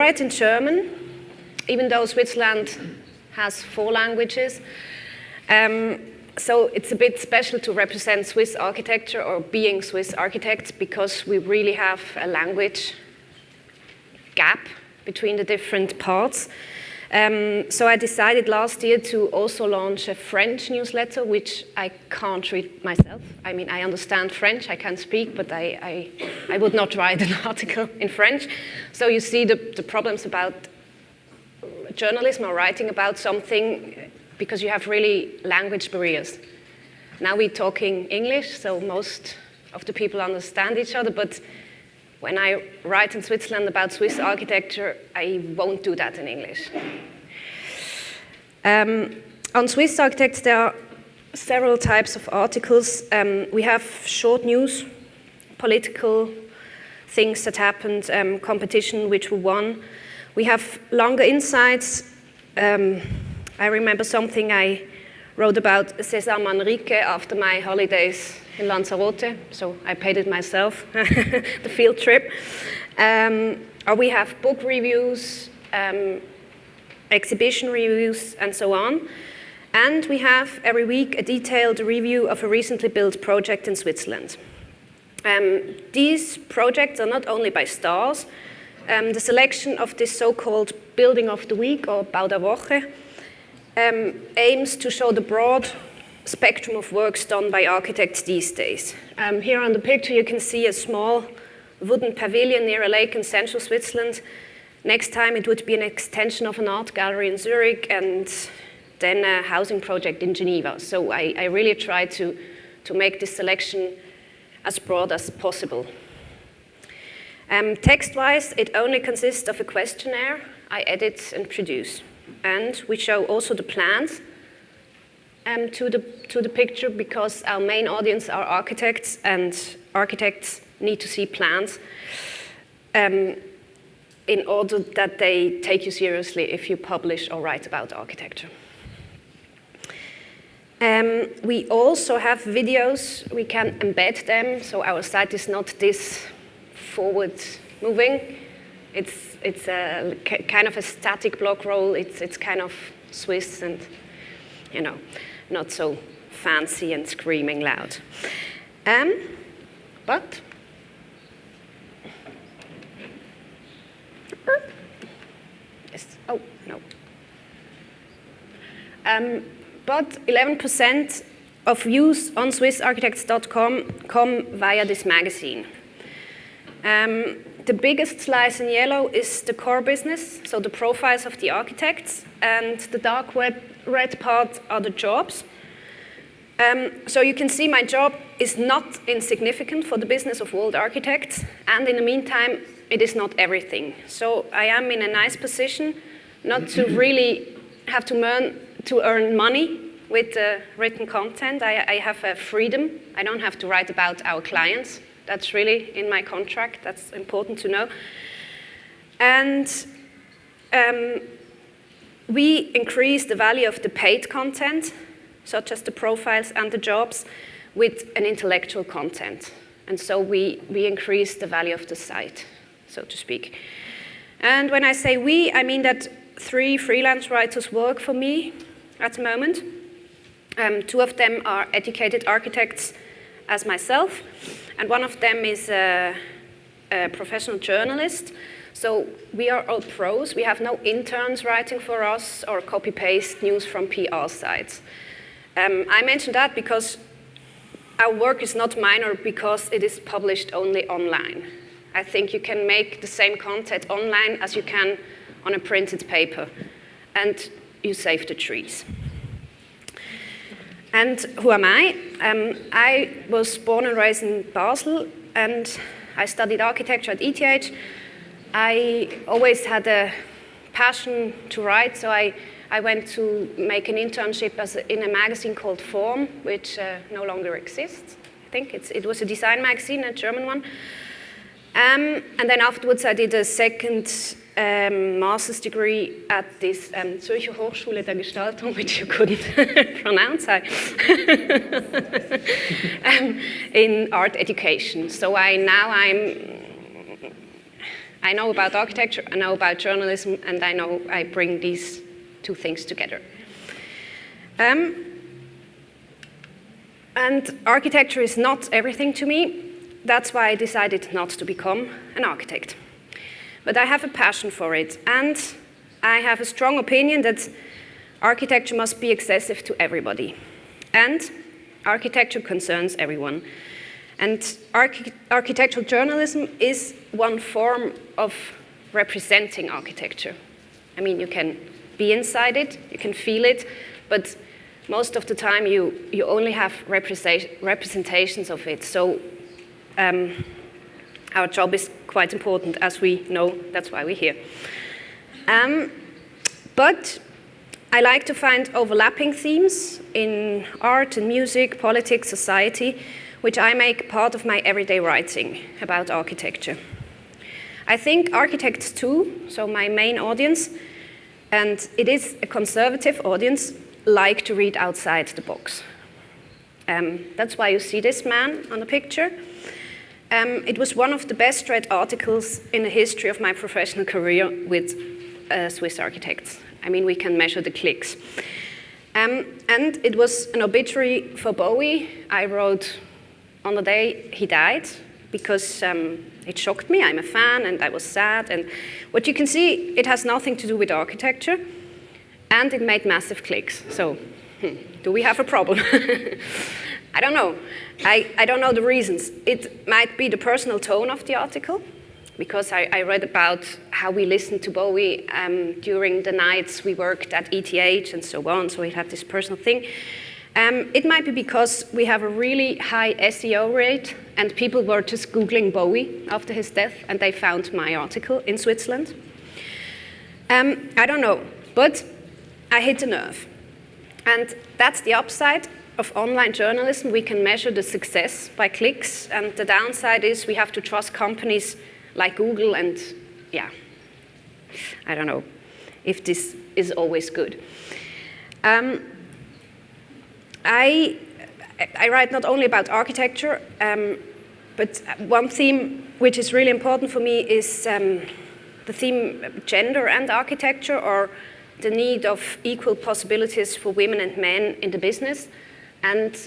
write in German, even though Switzerland has 4 languages. So it's a bit special to represent Swiss architecture or being Swiss architects because we really have a language gap between the different parts. So I decided last year to also launch a French newsletter, which I can't read myself. I mean, I understand French, I can speak, but I would not write an article in French. So you see the problems about journalism or writing about something because you have really language barriers. Now we're talking English, so most of the people understand each other, but when I write in Switzerland about Swiss architecture, I won't do that in English. On Swiss architects, there are several types of articles. We have short news, political things that happened, competition which we won. We have longer insights. I remember something I wrote about César Manrique after my holidays in Lanzarote, so I paid it myself, the field trip. Or we have book reviews, exhibition reviews, and so on. And we have every week a detailed review of a recently built project in Switzerland. These projects are not only by stars. The selection of this so-called Building of the Week, or Bau der Woche, aims to show the broad spectrum of works done by architects these days. Here on the picture you can see a small wooden pavilion near a lake in central Switzerland. Next time it would be an extension of an art gallery in Zurich and then a housing project in Geneva. So I really try to make this selection as broad as possible. Text-wise, it only consists of a questionnaire I edit and produce. And we show also the plans to the picture because our main audience are architects, and architects need to see plans in order that they take you seriously if you publish or write about architecture. We also have videos. We can embed them, so our site is not this forward-moving. It's a kind of a static block roll. It's kind of Swiss and, you know, not so fancy and screaming loud. But yes. Oh no. But 11% of views on SwissArchitects.com come via this magazine. The biggest slice in yellow is the core business, so the profiles of the architects, and the dark red part are the jobs. So you can see my job is not insignificant for the business of world architects, and in the meantime, it is not everything. So I am in a nice position not to really have to earn money with written content. I have a freedom. I don't have to write about our clients. That's really in my contract. That's important to know. And we increase the value of the paid content, such as the profiles and the jobs, with an intellectual content. And so we increase the value of the site, so to speak. And when I say we, I mean that 3 freelance writers work for me at the moment. 2 of them are educated architects as myself, and one of them is a professional journalist. So we are all pros. We have no interns writing for us or copy-paste news from PR sites. I mention that because our work is not minor because it is published only online. I think you can make the same content online as you can on a printed paper, and you save the trees. And who am I? I was born and raised in Basel, and I studied architecture at ETH. I always had a passion to write, so I went to make an internship in a magazine called Form, which no longer exists. I think it was a design magazine, a German one. And then afterwards I did a second master's degree at this Zürcher Hochschule der Gestaltung, which you couldn't pronounce, in art education. So I'm I know about architecture, I know about journalism, and I know I bring these two things together. And architecture is not everything to me. That's why I decided not to become an architect. But I have a passion for it, and I have a strong opinion that architecture must be accessible to everybody. And architecture concerns everyone. And architectural journalism is one form of representing architecture. I mean, you can be inside it, you can feel it, but most of the time you only have representations of it. So our job is quite important, as we know, that's why we're here. But I like to find overlapping themes in art and music, politics, society, which I make part of my everyday writing about architecture. I think architects too, so my main audience, and it is a conservative audience, like to read outside the box. That's why you see this man on the picture. It was one of the best read articles in the history of my professional career with Swiss architects. I mean, we can measure the clicks. And it was an obituary for Bowie. I wrote on the day he died because it shocked me. I'm a fan and I was sad. And what you can see, it has nothing to do with architecture. And it made massive clicks. So, do we have a problem? I don't know. I don't know the reasons. It might be the personal tone of the article, because I read about how we listened to Bowie during the nights we worked at ETH and so on, so it had this personal thing. It might be because we have a really high SEO rate, and people were just Googling Bowie after his death, and they found my article in Switzerland. I don't know, but I hit a nerve. And that's the upside of online journalism. We can measure the success by clicks, and the downside is we have to trust companies like Google, and yeah, I don't know if this is always good. I write not only about architecture, but one theme which is really important for me is the theme gender and architecture, or the need of equal possibilities for women and men in the business. And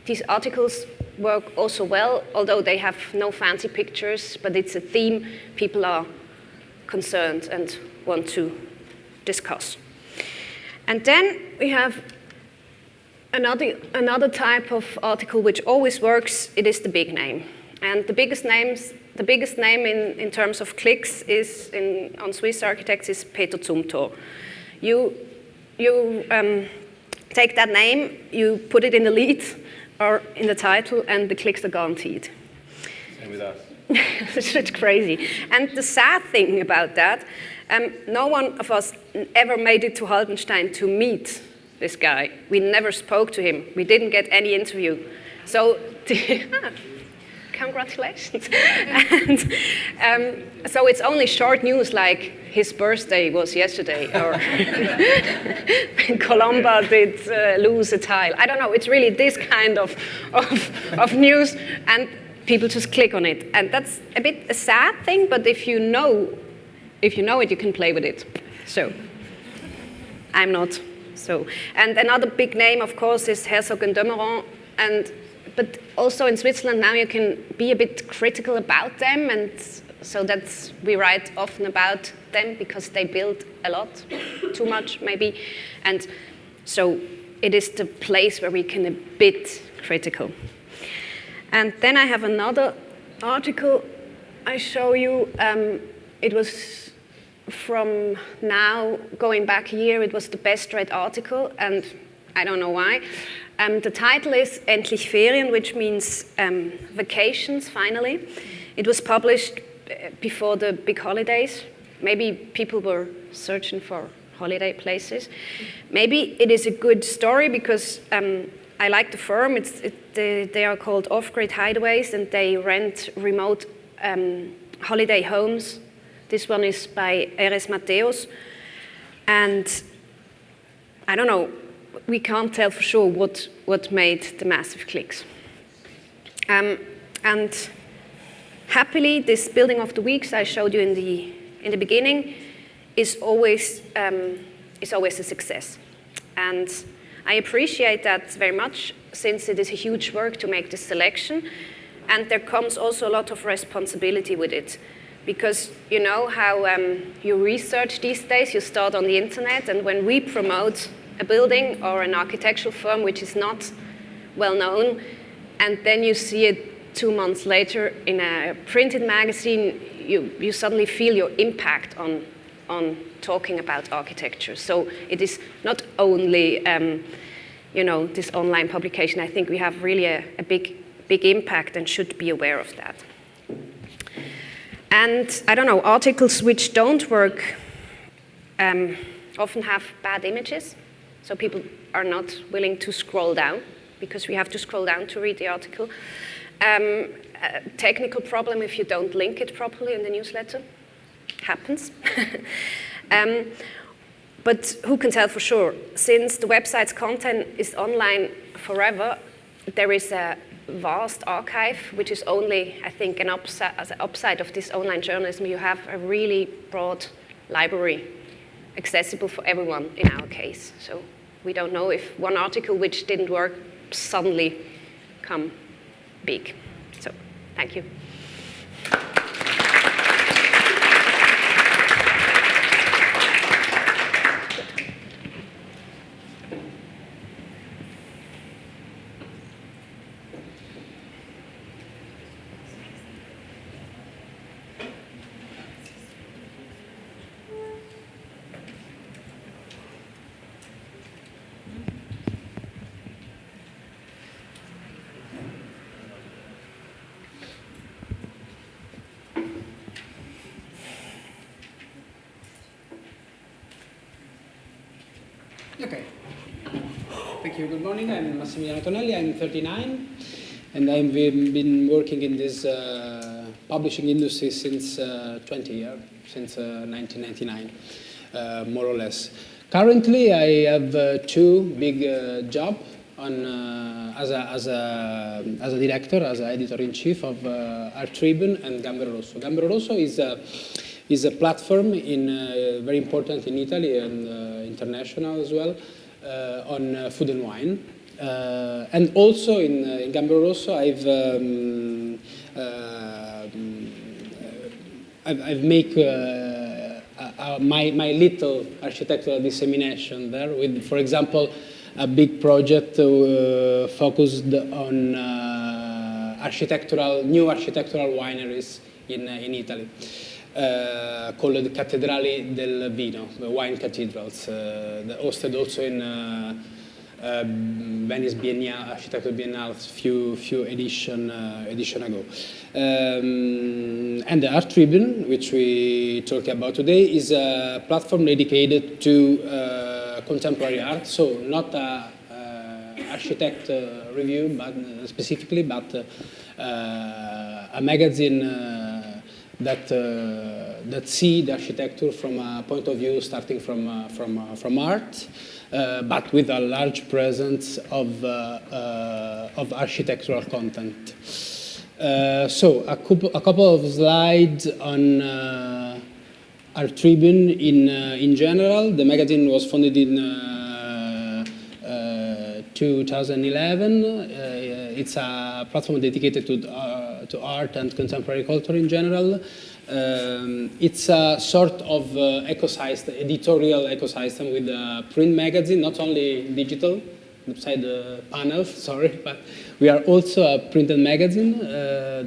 these articles work also well, although they have no fancy pictures, but it's a theme people are concerned and want to discuss. And then we have another type of article which always works. It is the big name. And the biggest name in terms of clicks is on Swiss architects is Peter Zumthor. You take that name, you put it in the lead or in the title, and the clicks are guaranteed. Same with us. It's crazy. And the sad thing about that, no one of us ever made it to Haldenstein to meet this guy. We never spoke to him. We didn't get any interview. So, congratulations. And so it's only short news, like his birthday was yesterday, or Colomba did lose a tile. I don't know, it's really this kind of news, and people just click on it. And that's a bit a sad thing, but if you know it, you can play with it. So, I'm not. So, and another big name, of course, is Herzog and de Meuron, but also in Switzerland now you can be a bit critical about them, and so we write often about them because they build a lot, too much maybe, and so it is the place where we can be a bit critical. And then I have another article I show you. It was from now, going back a year, it was the best read article, and I don't know why. The title is Endlich Ferien, which means vacations, finally. It was published before the big holidays. Maybe people were searching for holiday places. Maybe it is a good story because I like the firm. They are called Off-Grid Hideaways, and they rent remote holiday homes. This one is by R.S. Mateos. And I don't know, we can't tell for sure what made the massive clicks. And Happily, this building of the weeks I showed you in the beginning is always a success. And I appreciate that very much, since it is a huge work to make this selection, and there comes also a lot of responsibility with it. Because you know how you research these days, you start on the internet, and when we promote a building or an architectural firm which is not well known, and then you see it 2 months later in a printed magazine, you suddenly feel your impact on talking about architecture. So it is not only this online publication. I think we have really a big impact and should be aware of that. And I don't know, articles which don't work often have bad images. So people are not willing to scroll down because we have to scroll down to read the article. A technical problem if you don't link it properly in the newsletter. Happens. But who can tell for sure? Since the website's content is online forever, there is a vast archive, which is only, I think, an upside of this online journalism. You have a really broad library accessible for everyone in our case. So we don't know if one article which didn't work suddenly come big. So thank you. Okay. Thank you. Good morning. I'm Massimiliano Tonelli. I'm 39, and I've been working in this publishing industry since 20 years, since 1999, more or less. Currently, I have two big jobs as a director, as an editor-in-chief of Artribune and Gambero Rosso. Gambero Rosso is a platform very important in Italy and international as well on food and wine. And also in Gambero Rosso, I've made my little architectural dissemination there with, for example, a big project focused on new architectural wineries in Italy. Called the Cattedrali del Vino, the wine cathedrals, hosted also in Venice Biennale, Architecture Biennale, few edition ago. And the Artribune, which we talk about today, is a platform dedicated to contemporary art, so not architect review, but specifically, but a magazine that see the architecture from a point of view starting from art, but with a large presence of architectural content. So a couple of slides on Artribune in general. The magazine was founded in 2011. It's a platform dedicated to art and contemporary culture in general. It's a sort of ecosystem, editorial ecosystem with a print magazine, not only digital, beside the panel, sorry, but we are also a printed magazine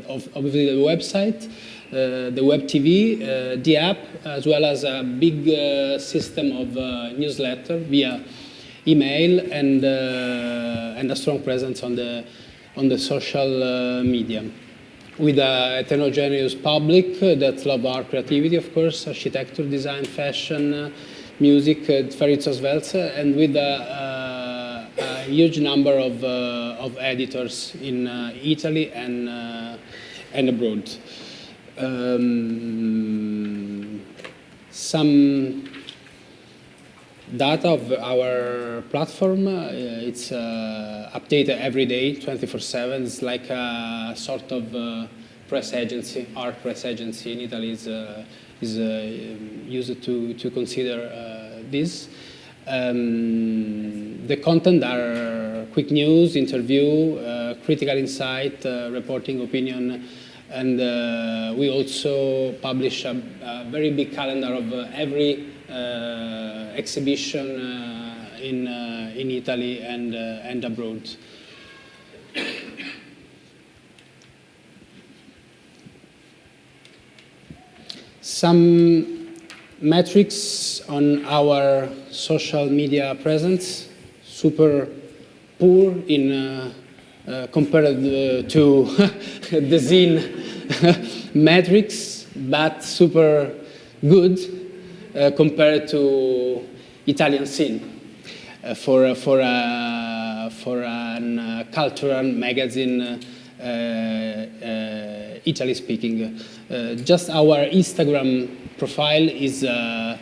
of obviously the website, the web TV, the app, as well as a big system of newsletter via email and a strong presence on the social media, with a heterogeneous public that love our creativity, of course, architecture, design, fashion, music, various welts, and with a huge number of editors in Italy and abroad. Some data of our platform, it's updated every day, 24/7. It's like a sort of press agency, art press agency in Italy is used to consider this. The content are quick news, interview, critical insight, reporting opinion, and we also publish a very big calendar of every exhibition in Italy and abroad. Some metrics on our social media presence, super poor in compared to Dezeen metrics, but super good compared to Italian scene for a cultural magazine, Italy speaking. Just our Instagram profile is an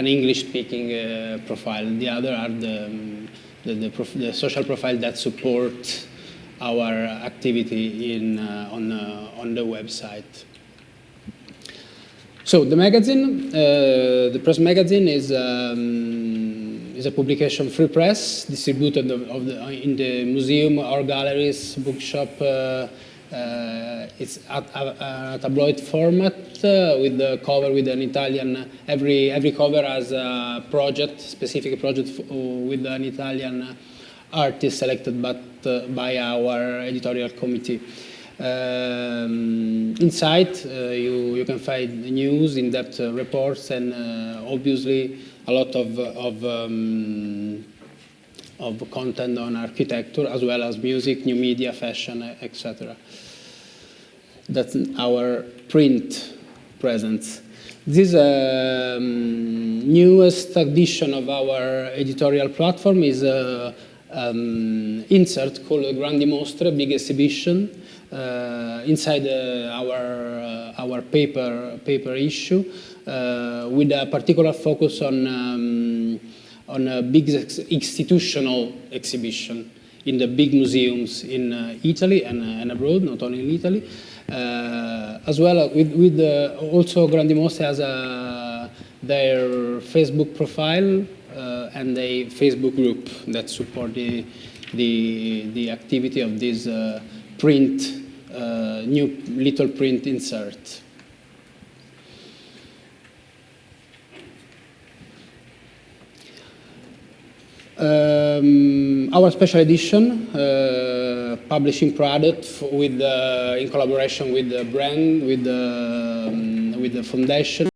English-speaking profile. The other are the social profile that support our activity on the website. So the magazine, the press magazine is a publication free press distributed in the museum or galleries, bookshop. It's at a tabloid format with the cover with an Italian. Every cover has a project, specific project with an Italian artist selected by our editorial committee. Inside, you can find news, in-depth reports, and obviously a lot of content on architecture, as well as music, new media, fashion, etc. That's our print presence. This newest addition of our editorial platform is insert called Grandi Mostre, big exhibition, inside our paper issue, with a particular focus on a big institutional exhibition in the big museums in Italy and abroad, not only in Italy. As well with also Grandi Mostre has their Facebook profile and a Facebook group that support the activity of this print, new little print insert. Our special edition, publishing product with in collaboration with the brand, with the foundation.